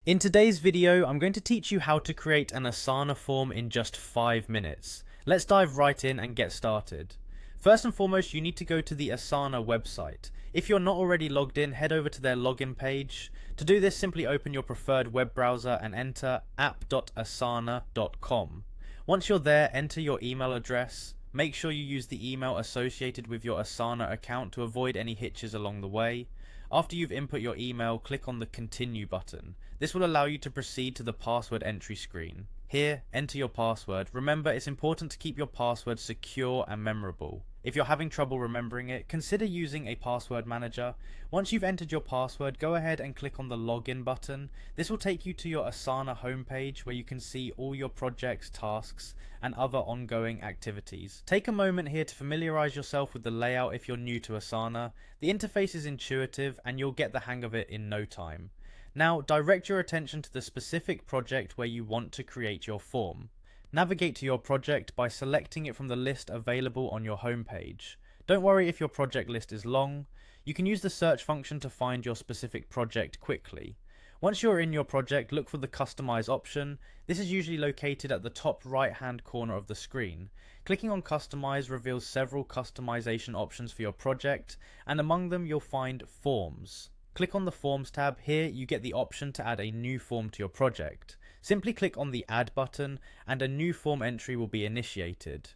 In today's video, I'm going to teach you how to create an Asana form in just 5 minutes. Let's dive right in and get started. First and foremost, you need to go to the Asana website. If you're not already logged in, head over to their login page. To do this, simply open your preferred web browser and enter app.asana.com. Once you're there, enter your email address. Make sure you use the email associated with your Asana account to avoid any hitches along the way. After you've input your email, click on the Continue button. This will allow you to proceed to the password entry screen. Here, enter your password. Remember, it's important to keep your password secure and memorable. If you're having trouble remembering it, consider using a password manager. Once you've entered your password, go ahead and click on the Login button. This will take you to your Asana homepage where you can see all your projects, tasks, and other ongoing activities. Take a moment here to familiarize yourself with the layout if you're new to Asana. The interface is intuitive and you'll get the hang of it in no time. Now, direct your attention to the specific project where you want to create your form. Navigate to your project by selecting it from the list available on your homepage. Don't worry if your project list is long. You can use the search function to find your specific project quickly. Once you're in your project, look for the Customize option. This is usually located at the top right-hand corner of the screen. Clicking on Customize reveals several customization options for your project, and among them you'll find Forms. Click on the Forms tab. Here you get the option to add a new form to your project. Simply click on the Add button and a new form entry will be initiated.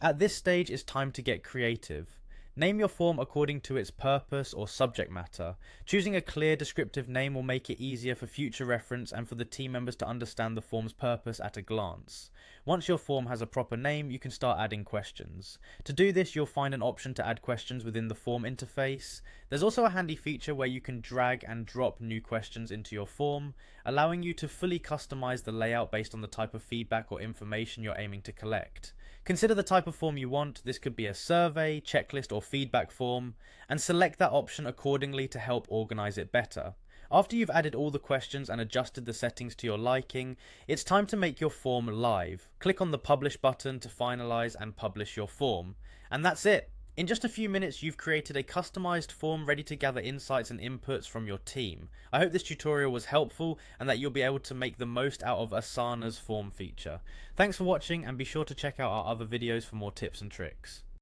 At this stage, it's time to get creative. Name your form according to its purpose or subject matter. Choosing a clear descriptive name will make it easier for future reference and for the team members to understand the form's purpose at a glance. Once your form has a proper name, you can start adding questions. To do this, you'll find an option to add questions within the form interface. There's also a handy feature where you can drag and drop new questions into your form, allowing you to fully customize the layout based on the type of feedback or information you're aiming to collect. Consider the type of form you want. This could be a survey, checklist, or feedback form, and select that option accordingly to help organize it better. After you've added all the questions and adjusted the settings to your liking, it's time to make your form live. Click on the Publish button to finalize and publish your form. And that's it. In just a few minutes, you've created a customized form ready to gather insights and inputs from your team. I hope this tutorial was helpful and that you'll be able to make the most out of Asana's form feature. Thanks for watching and be sure to check out our other videos for more tips and tricks.